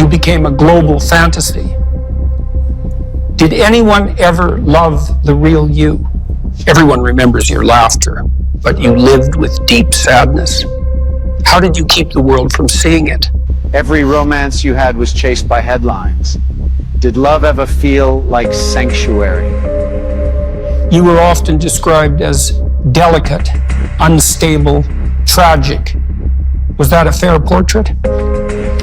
You became a global fantasy. Did anyone ever love the real you? Everyone remembers your laughter, but you lived with deep sadness. How did you keep the world from seeing it? Every romance you had was chased by headlines. Did love ever feel like sanctuary? You were often described as delicate, unstable, tragic. Was that a fair portrait?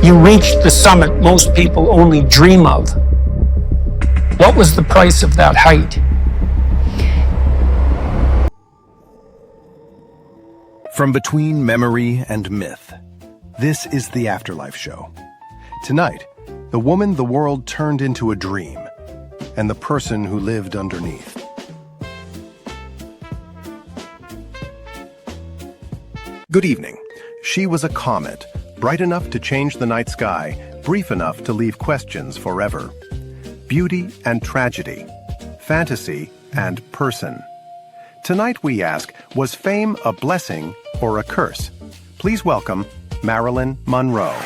You reached the summit most people only dream of. What was the price of that height? From between memory and myth, this is the Afterlife Show. Tonight, the woman the world turned into a dream, and the person who lived underneath. Good evening. She was a comet, bright enough to change the night sky, brief enough to leave questions forever. Beauty and tragedy, fantasy and person. Tonight we ask, was fame a blessing or a curse? Please welcome Marilyn Monroe.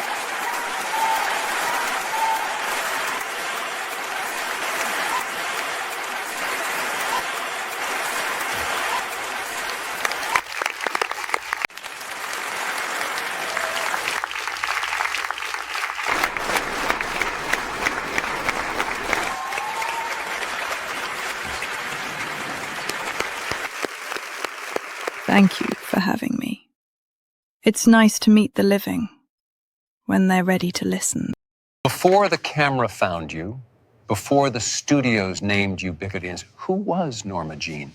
Thank you for having me. It's nice to meet the living when they're ready to listen. Before the camera found you, before the studios named you Ubiquitous, who was Norma Jean?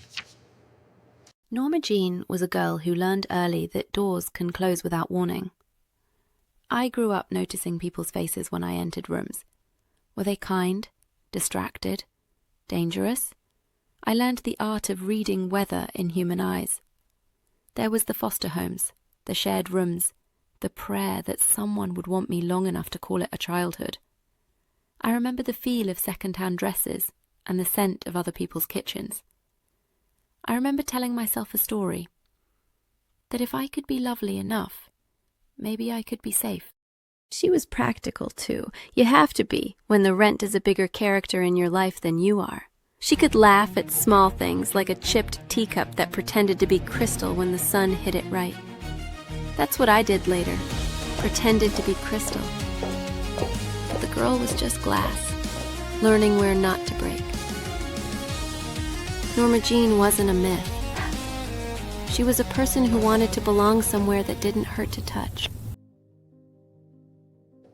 Norma Jean was a girl who learned early that doors can close without warning. I grew up noticing people's faces when I entered rooms. Were they kind, distracted, dangerous? I learned the art of reading weather in human eyes. There was the foster homes, the shared rooms, the prayer that someone would want me long enough to call it a childhood. I remember the feel of second-hand dresses and the scent of other people's kitchens. I remember telling myself a story, that if I could be lovely enough, maybe I could be safe. She was practical, too. You have to be when the rent is a bigger character in your life than you are. She could laugh at small things like a chipped teacup that pretended to be crystal when the sun hit it right. That's what I did later, pretended to be crystal. But the girl was just glass, learning where not to break. Norma Jean wasn't a myth. She was a person who wanted to belong somewhere that didn't hurt to touch.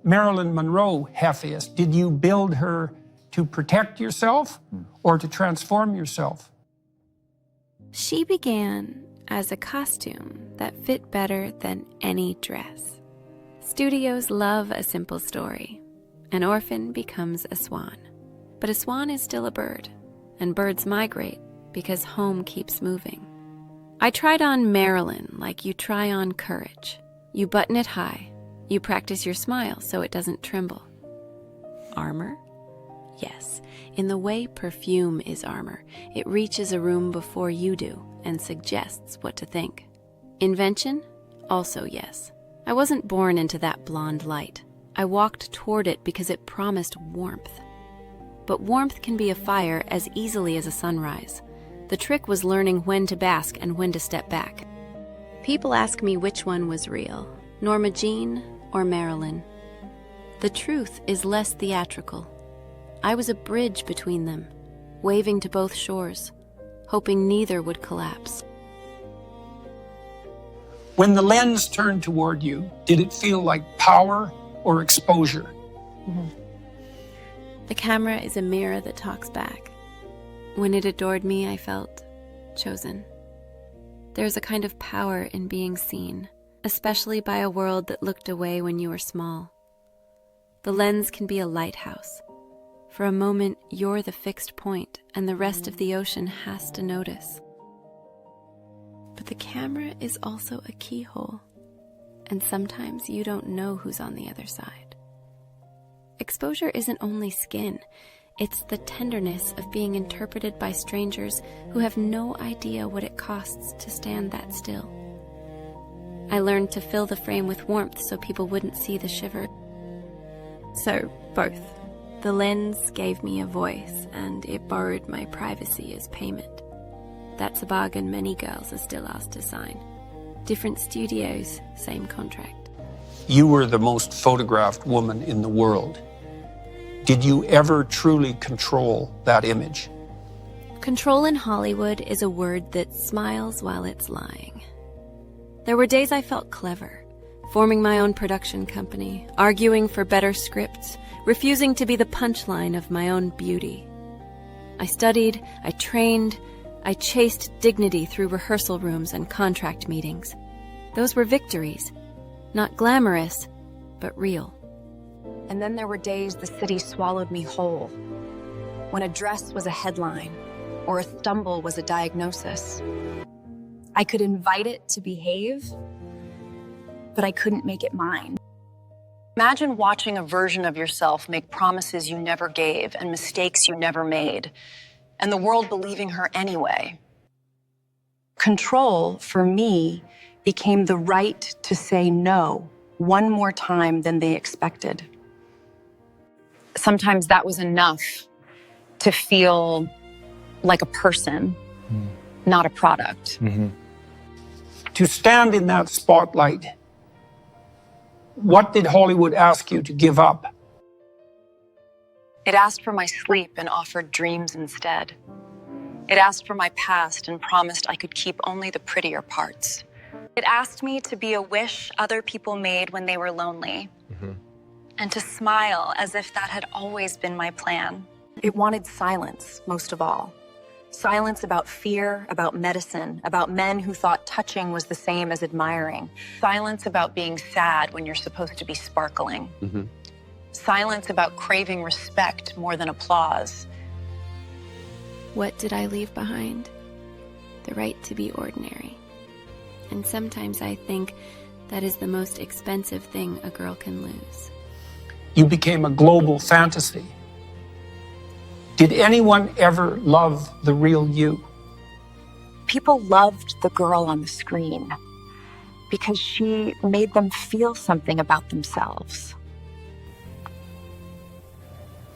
Marilyn Monroe, Heffius, did you build her to protect yourself or to transform yourself? She began as a costume that fit better than any dress. Studios love a simple story. An orphan becomes a swan. But a swan is still a bird, and birds migrate because home keeps moving. I tried on Marilyn like you try on courage. You button it high. You practice your smile so it doesn't tremble. Armor? Yes, in the way perfume is armor, it reaches a room before you do and suggests what to think. Invention? Also yes. I wasn't born into that blonde light. I walked toward it because it promised warmth. But warmth can be a fire as easily as a sunrise. The trick was learning when to bask and when to step back. People ask me which one was real, Norma Jean or Marilyn. The truth is less theatrical. I was a bridge between them, waving to both shores, hoping neither would collapse. When the lens turned toward you, did it feel like power or exposure? The camera is a mirror that talks back. When it adored me, I felt chosen. There's a kind of power in being seen, especially by a world that looked away when you were small. The lens can be a lighthouse. For a moment, you're the fixed point, and the rest of the ocean has to notice. But the camera is also a keyhole, and sometimes you don't know who's on the other side. Exposure isn't only skin, it's the tenderness of being interpreted by strangers who have no idea what it costs to stand that still. I learned to fill the frame with warmth so people wouldn't see the shiver. So, both. The lens gave me a voice, and it borrowed my privacy as payment. That's a bargain many girls are still asked to sign. Different studios, same contract. You were the most photographed woman in the world. Did you ever truly control that image? Control in Hollywood is a word that smiles while it's lying. There were days I felt clever, forming my own production company, arguing for better scripts, refusing to be the punchline of my own beauty. I studied, I trained, I chased dignity through rehearsal rooms and contract meetings. Those were victories, not glamorous, but real. And then there were days the city swallowed me whole, when a dress was a headline or a stumble was a diagnosis. I could invite it to behave, but I couldn't make it mine. Imagine watching a version of yourself make promises you never gave and mistakes you never made, and the world believing her anyway. Control, for me, became the right to say no one more time than they expected. Sometimes that was enough to feel like a person, not a product. To stand in that spotlight, what did Hollywood ask you to give up? It asked for my sleep and offered dreams instead. It asked for my past and promised I could keep only the prettier parts. It asked me to be a wish other people made when they were lonely, and to smile as if that had always been my plan. It wanted silence, most of all. Silence about fear, about medicine, about men who thought touching was the same as admiring. Silence about being sad when you're supposed to be sparkling. Silence about craving respect more than applause. What did I leave behind? The right to be ordinary. And sometimes I think that is the most expensive thing a girl can lose. You became a global fantasy. Did anyone ever love the real you? People loved the girl on the screen because she made them feel something about themselves.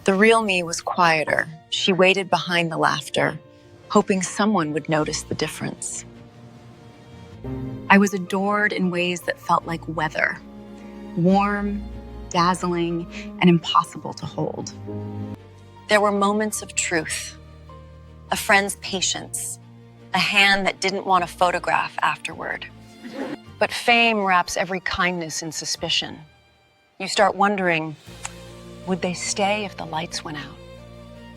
The real me was quieter. She waited behind the laughter, hoping someone would notice the difference. I was adored in ways that felt like weather, warm, dazzling, and impossible to hold. There were moments of truth, a friend's patience, a hand that didn't want a photograph afterward. But fame wraps every kindness in suspicion. You start wondering, would they stay if the lights went out?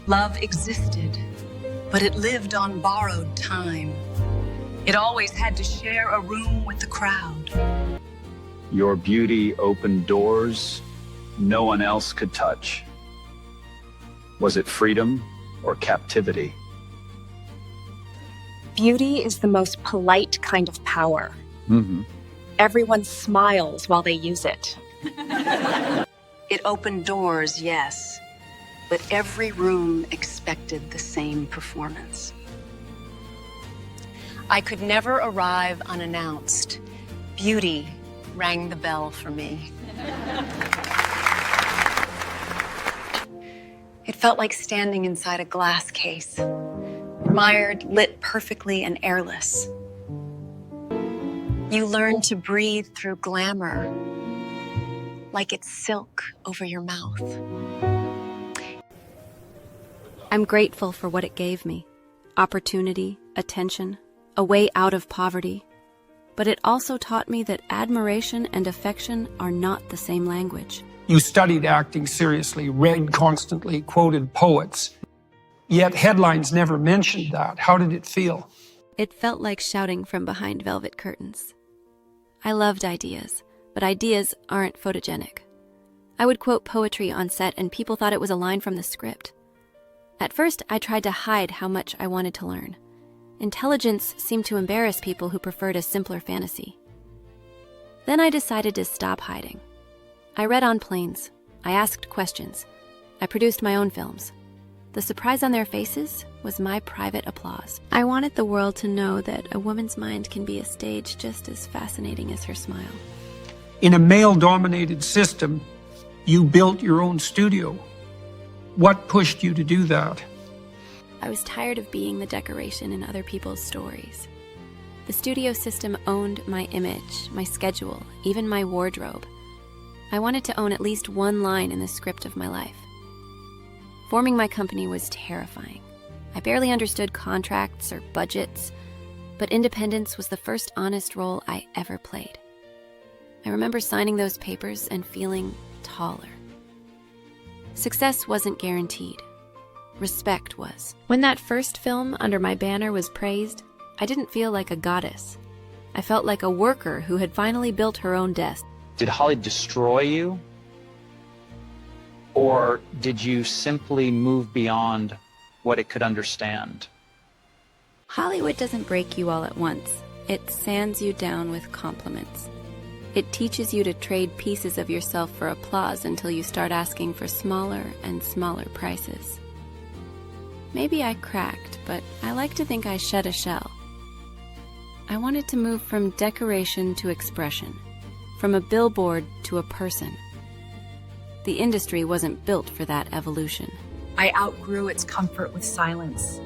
Love existed, but it lived on borrowed time. It always had to share a room with the crowd. Your beauty opened doors no one else could touch. Was it freedom or captivity? Beauty is the most polite kind of power. Everyone smiles while they use it. It opened doors, yes, but every room expected the same performance. I could never arrive unannounced. Beauty rang the bell for me. It felt like standing inside a glass case, mired, lit perfectly, and airless. You learn to breathe through glamour, like it's silk over your mouth. I'm grateful for what it gave me. Opportunity, attention, a way out of poverty. But it also taught me that admiration and affection are not the same language. You studied acting seriously, read constantly, quoted poets. Yet headlines never mentioned that. How did it feel? It felt like shouting from behind velvet curtains. I loved ideas, but ideas aren't photogenic. I would quote poetry on set and people thought it was a line from the script. At first, I tried to hide how much I wanted to learn. Intelligence seemed to embarrass people who preferred a simpler fantasy. Then I decided to stop hiding. I read on planes. I asked questions. I produced my own films. The surprise on their faces was my private applause. I wanted the world to know that a woman's mind can be a stage just as fascinating as her smile. In a male-dominated system, You built your own studio. What pushed you to do that? I was tired of being the decoration in other people's stories. The studio system owned my image, my schedule, even my wardrobe. I wanted to own at least one line in the script of my life. Forming my company was terrifying. I barely understood contracts or budgets, but independence was the first honest role I ever played. I remember signing those papers and feeling taller. Success wasn't guaranteed. Respect was. When that first film under my banner was praised, I didn't feel like a goddess. I felt like a worker who had finally built her own desk. Did Hollywood destroy you? Or did you simply move beyond what it could understand? Hollywood doesn't break you all at once. It sands you down with compliments. It teaches you to trade pieces of yourself for applause until you start asking for smaller and smaller prices. Maybe I cracked, but I like to think I shed a shell. I wanted to move from decoration to expression, from a billboard to a person. The industry wasn't built for that evolution. I outgrew its comfort with silence.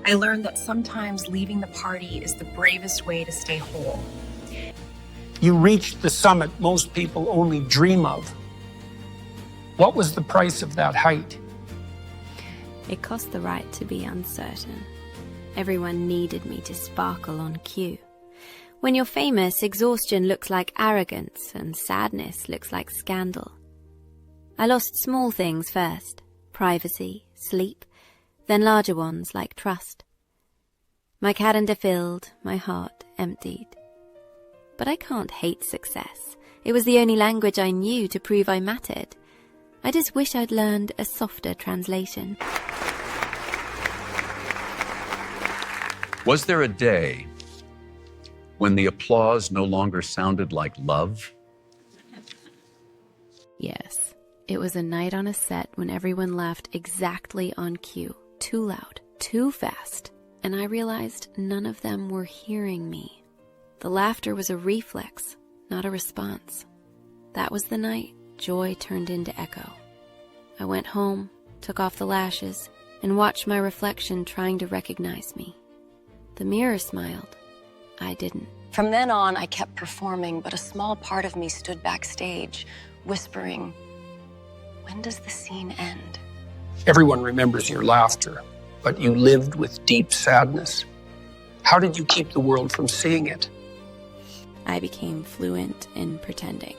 I learned that sometimes leaving the party is the bravest way to stay whole. You reached the summit most people only dream of. What was the price of that height? It cost the right to be uncertain. Everyone needed me to sparkle on cue. When you're famous, exhaustion looks like arrogance and sadness looks like scandal. I lost small things first, privacy, sleep, then larger ones like trust. My calendar filled, my heart emptied. But I can't hate success. It was the only language I knew to prove I mattered. I just wish I'd learned a softer translation. Was there a day when the applause no longer sounded like love? Yes, it was a night on a set when everyone laughed exactly on cue, too loud, too fast, and I realized none of them were hearing me. The laughter was a reflex, not a response. That was the night joy turned into echo. I went home, took off the lashes, and watched my reflection trying to recognize me. The mirror smiled. I didn't. From then on, I kept performing, but a small part of me stood backstage, whispering, "When does the scene end?" Everyone remembers your laughter, but you lived with deep sadness. How did you keep the world from seeing it? I became fluent in pretending.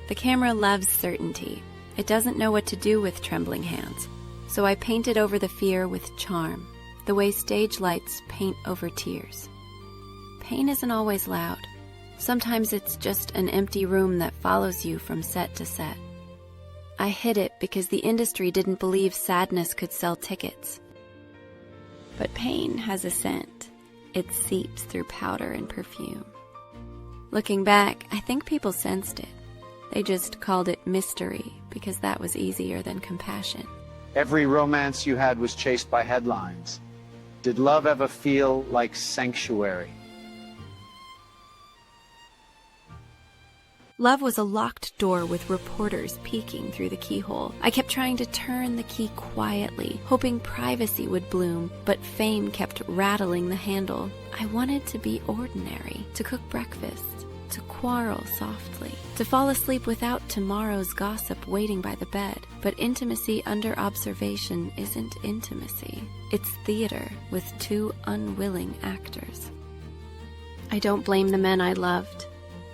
The camera loves certainty. It doesn't know what to do with trembling hands. So I painted over the fear with charm, the way stage lights paint over tears. Pain isn't always loud. Sometimes it's just an empty room that follows you from set to set. I hid it because the industry didn't believe sadness could sell tickets. But pain has a scent. It seeps through powder and perfume. Looking back, I think people sensed it. They just called it mystery because that was easier than compassion. Every romance you had was chased by headlines. Did love ever feel like sanctuary? Love was a locked door with reporters peeking through the keyhole. I kept trying to turn the key quietly, hoping privacy would bloom, but fame kept rattling the handle. I wanted to be ordinary, to cook breakfast, to quarrel softly, to fall asleep without tomorrow's gossip waiting by the bed. But intimacy under observation isn't intimacy. It's theater with two unwilling actors. I don't blame the men I loved.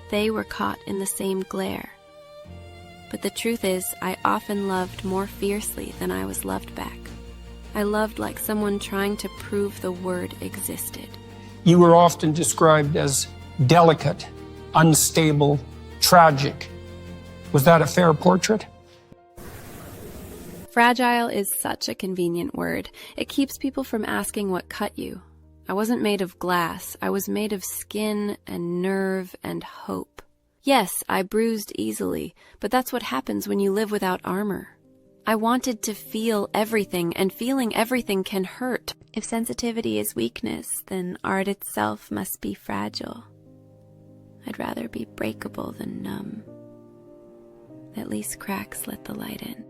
They were caught in the same glare. But the truth is, I often loved more fiercely than I was loved back. I loved like someone trying to prove the word existed. You were often described as delicate, unstable, tragic. Was that a fair portrait? Fragile is such a convenient word. It keeps people from asking what cut you. I wasn't made of glass. I was made of skin and nerve and hope. Yes, I bruised easily, but that's what happens when you live without armor. I wanted to feel everything, and feeling everything can hurt. If sensitivity is weakness, then art itself must be fragile. I'd rather be breakable than numb. At least cracks let the light in.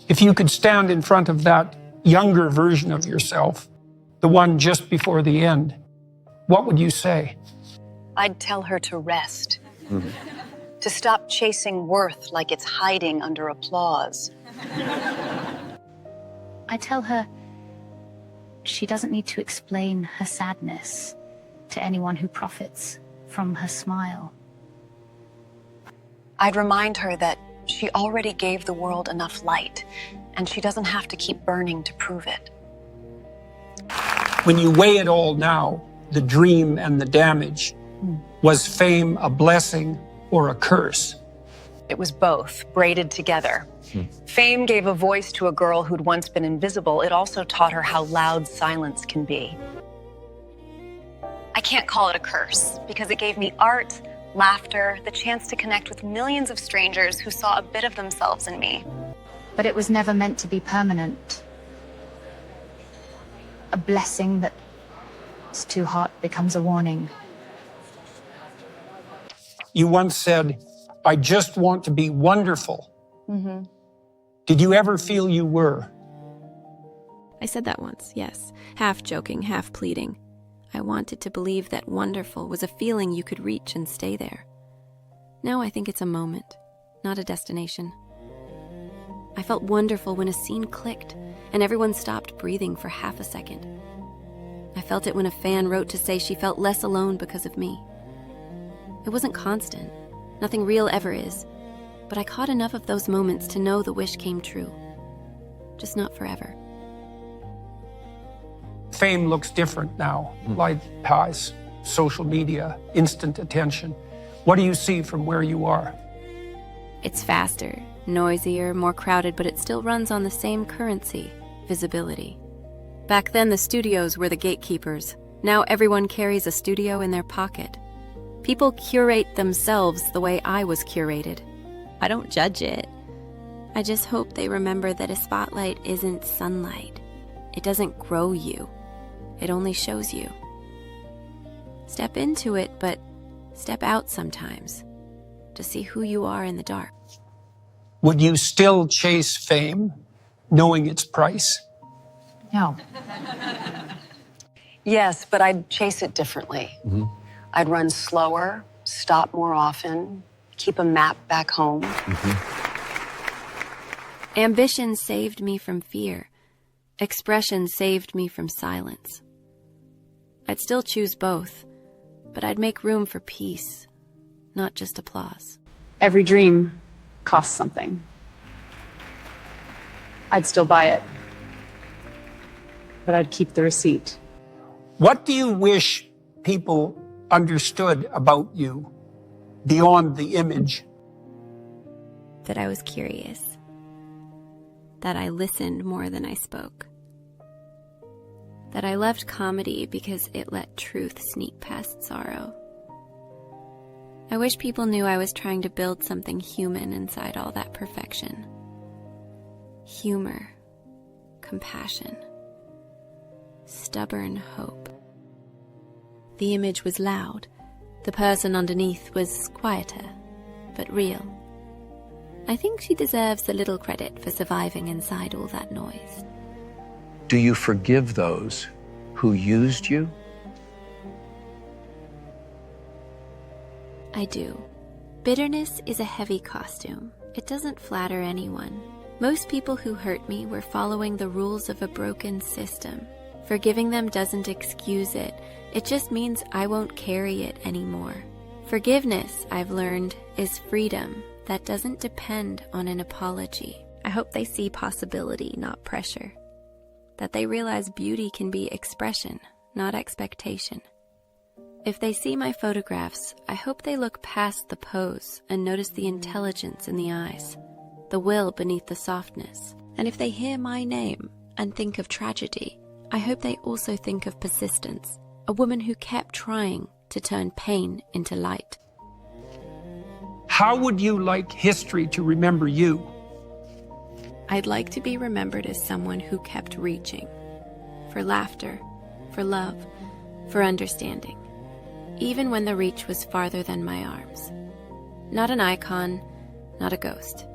If you could stand in front of that younger version of yourself, the one just before the end, what would you say? I'd tell her to rest. To stop chasing worth like it's hiding under applause. I tell her she doesn't need to explain her sadness to anyone who profits from her smile. I'd remind her that she already gave the world enough light, and she doesn't have to keep burning to prove it. When you weigh it all now, the dream and the damage, was fame a blessing or a curse? It was both, braided together. Fame gave a voice to a girl who'd once been invisible. It also taught her how loud silence can be. I can't call it a curse, because it gave me art, laughter, the chance to connect with millions of strangers who saw a bit of themselves in me. But it was never meant to be permanent. A blessing that's too hot becomes a warning. You once said, "I just want to be wonderful." Did you ever feel you were? I said that once, yes. Half joking, half pleading. I wanted to believe that wonderful was a feeling you could reach and stay there. Now I think it's a moment, not a destination. I felt wonderful when a scene clicked and everyone stopped breathing for half a second. I felt it when a fan wrote to say she felt less alone because of me. It wasn't constant. Nothing real ever is. But I caught enough of those moments to know the wish came true. Just not forever. Fame looks different now. Life pies, social media, instant attention. What do you see from where you are? It's faster, noisier, more crowded, but it still runs on the same currency, visibility. Back then, the studios were the gatekeepers. Now everyone carries a studio in their pocket. People curate themselves the way I was curated. I don't judge it. I just hope they remember that a spotlight isn't sunlight. It doesn't grow you. It only shows you. Step into it, but step out sometimes to see who you are in the dark. Would you still chase fame, knowing its price? No. Yes, but I'd chase it differently. I'd run slower, stop more often, keep a map back home. Ambition saved me from fear. Expression saved me from silence. I'd still choose both, but I'd make room for peace, not just applause. Every dream costs something. I'd still buy it, but I'd keep the receipt. What do you wish people understood about you beyond the image? That I was curious. That I listened more than I spoke. That I loved comedy because it let truth sneak past sorrow. I wish people knew I was trying to build something human inside all that perfection. Humor, compassion, stubborn hope. The image was loud. The person underneath was quieter, but real. I think she deserves a little credit for surviving inside all that noise. Do you forgive those who used you? I do. Bitterness is a heavy costume. It doesn't flatter anyone. Most people who hurt me were following the rules of a broken system. Forgiving them doesn't excuse it. It just means I won't carry it anymore. Forgiveness, I've learned, is freedom that doesn't depend on an apology. I hope they see possibility, not pressure. That they realize beauty can be expression, not expectation. If they see my photographs, I hope they look past the pose and notice the intelligence in the eyes, the will beneath the softness. And if they hear my name and think of tragedy, I hope they also think of persistence, a woman who kept trying to turn pain into light. How would you like history to remember you? I'd like to be remembered as someone who kept reaching, for laughter, for love, for understanding. even when the reach was farther than my arms. Not an icon, not a ghost.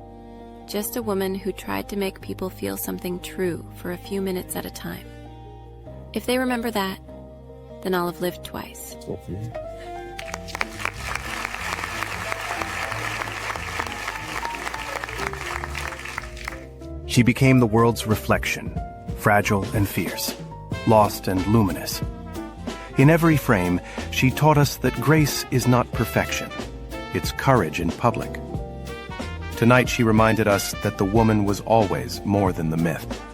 Just a woman who tried to make people feel something true for a few minutes at a time. If they remember that, then I'll have lived twice. She became the world's reflection, fragile and fierce, lost and luminous. In every frame, she taught us that grace is not perfection, it's courage in public. Tonight she reminded us that the woman was always more than the myth.